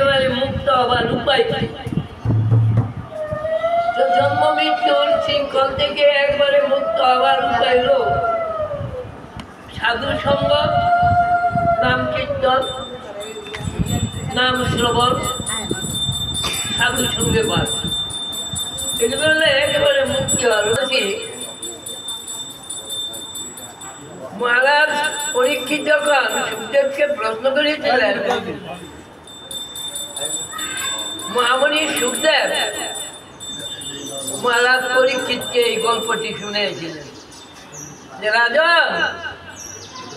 একেবারে মুক্ত হবার উপায় কি? জন্ম মৃত্যুর শৃঙ্খল থেকে একবারে মুক্ত হবার উপায় হল সাধু সঙ্গ, নাম কীর্তন, নাম শ্রবণ, সাধু সঙ্গে বাস। এগুলো হলে একেবারে মুক্তি হচ্ছে। মহারাজ পরীক্ষিত যখন সুখদেবকে প্রশ্ন করেছিলেন, মহামণি সুখদেব মহারাজ পরীক্ষিতকে এই গল্পটি শুনেছিলেন যে রাজন,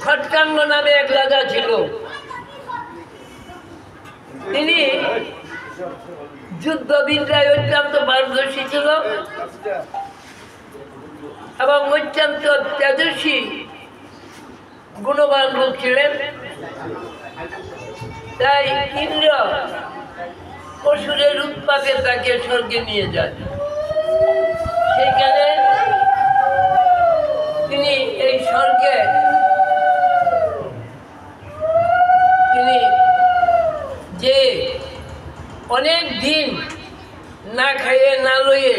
খটকাঙ্গ নামে এক রাজা ছিল। তিনি যুদ্ধবিদ্যায় অত্যন্ত পারদর্শী ছিল এবং অত্যন্ত তেজস্বী গুণবান লোক ছিলেন। তাই ইন্দ্র অসুরের উৎপাতে তাকে স্বর্গে নিয়ে যায়। সেইখানে তিনি এই স্বর্গে তিনি যে অনেক দিন না খাইয়ে, না লইয়ে,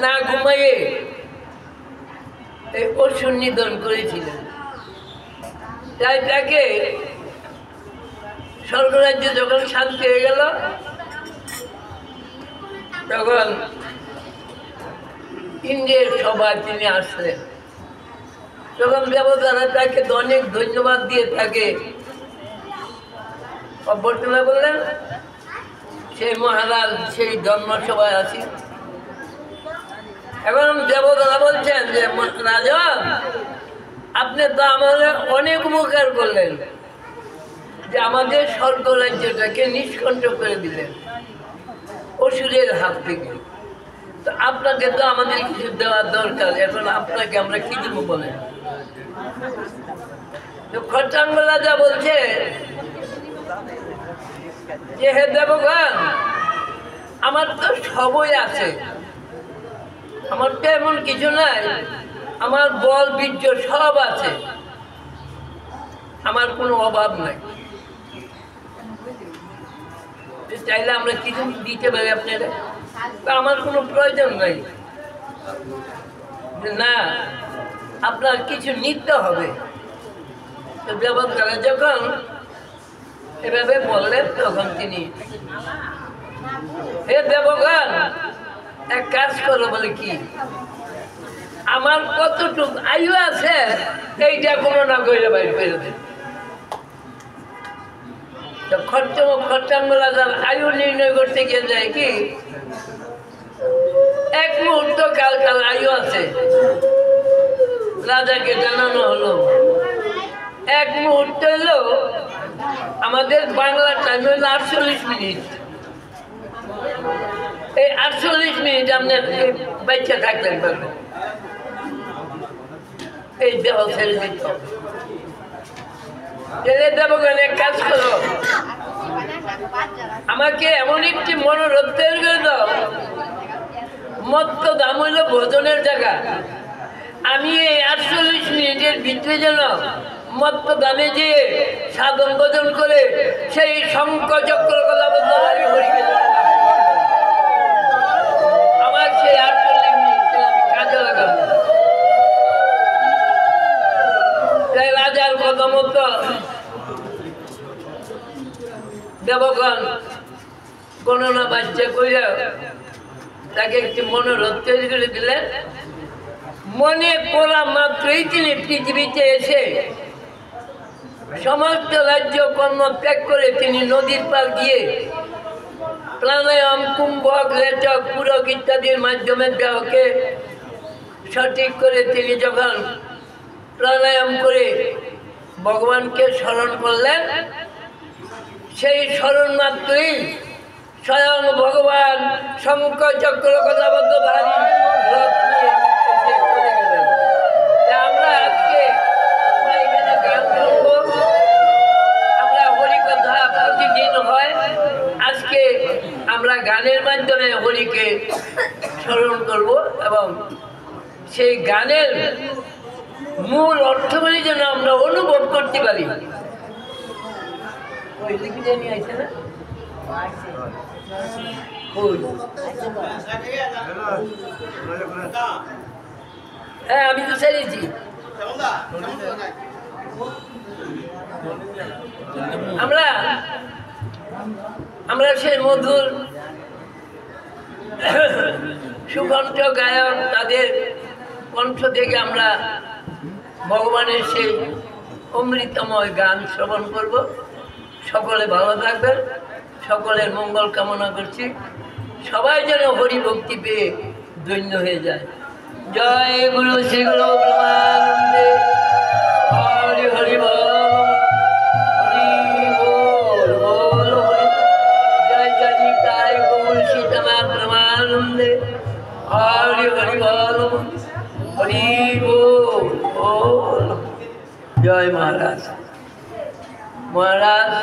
না ঘুমাইয়ে এই অসুর নিধন করেছিলেন। তাই তাকে স্বর্গরাজ্য যখন শান্তি হয়ে গেল, তখন ইন্দ্রের সভায় তিনি আসলেন। তখন দেবতারা তাকে অনেক ধন্যবাদ দিয়ে তাকে অভ্যর্থনা করলেন। সেই মহারাজ সেই ধর্মসভায় আছেন। এখন দেবতারা বলছেন যে রাজন, আপনি তো আমাদের অনেক উপকার করলেন, যে আমাদের স্বর্গ রাজ্যটাকে নিষ্কণ্ঠ করে দিলেন অসুরের হাত থেকে। তো আপনাকে তো আমাদের কিছু দেওয়ার দরকার, এখন আপনাকে আমরা কি দিব বলেন? তো খটকাঙ্গ রাজা বলছে যে হে দেবগণ, আমার তো সবই আছে, আমার তো এমন কিছু নাই, আমার বল বীর্য সব আছে, আমার কোনো অভাব নাই। চাইলে আমরা কিছু দিতে পারি আপনারা, আমার কোনো প্রয়োজন নাই। না, আপনার কিছু নিতে হবে। তো দেবতারা যখন এভাবে বললেন, তখন তিনি, হে দেবগণ, এক কাজ করো। বলে কি? আমার কতটুকু আয়ু আছে এইটা কোনো না করে বাইরে করে দেন। খটকাঙ্গ রাজার আয়ু নির্ণয় করতে গিয়ে যায় কি, এক মুহূর্ত কাল আয়ু আছে, রাজাকে জানানো হলো। এক মুহূর্ত হলো আমাদের বাংলা টাইম হলো 48 মিনিট। এই 48 মিনিট আপনার বাচ্চা থাকলেন পারবে, এই দেহ ছেড়ে দিত। দেবগণ, এক কাজ করো, আমাকে এমন একটি মনোরথ তৈরি করে দাও, মত্ত দাম হইল ভোজনের জায়গা। আমি এই 48 মিনিটের ভিতরে যেন মত্ত দামে যেয়ে সাধন ভোজন করে সেই শঙ্খ চক্র কলাবদ্ধ আমার সেই 48 মিনিট আমি কাজে লাগাবো। তাই রাজার কথা মতো দেবগণ গণনা বাচ্চা করিয়া তাকে একটি মনোরথ তৈরি করে দিলেন। মনে করা মাত্রই তিনি পৃথিবীতে এসে সমস্ত রাজ্য কর্ম ত্যাগ করে তিনি নদীর পার গিয়ে প্রাণায়াম, কুম্ভক, রেচক, পুরক ইত্যাদির মাধ্যমে দেহকে সঠিক করে তিনি যখন প্রাণায়াম করে ভগবানকে স্মরণ করলেন, সেই স্মরণ মাত্রই স্বয়ং ভগবান শঙ্খ চক্র কথাবদ্ধ ভারী রথ নিয়ে এসে চলে গেলেন। আমরা আজকে এখানে গান শুনবো, আমরা হরিকথা প্রতিদিন হয়, আজকে আমরা গানের মাধ্যমে হরিকে স্মরণ করব এবং সেই গানের মূল অর্থগুলি যেন আমরা অনুভব করতে পারি। ওই লিখিতে নিয়ে আসে না কই? হ্যাঁ আমি তো ছেড়েছি। আমরা আমরা সেই মধুর সুকণ্ঠ গায়ক তাদের কণ্ঠ থেকে আমরা ভগবানের সেই অমৃতময় গান শ্রবণ করব। সকলে ভালো থাকবেন, সকলের মঙ্গল কামনা করছি। সবাই যেন হরি ভক্তি পেয়ে ধন্য হয়ে যায়। জয় গুরু শ্রী গুরু ব্রহ্মানন্দে হরি হরি বল, হরি বল বল হরি। জয় জয় নিতাই গৌর সীতামা ব্রহ্মানন্দে হরি হরি বল, হরি বল বল। জয় মহারাজ। মহারাজ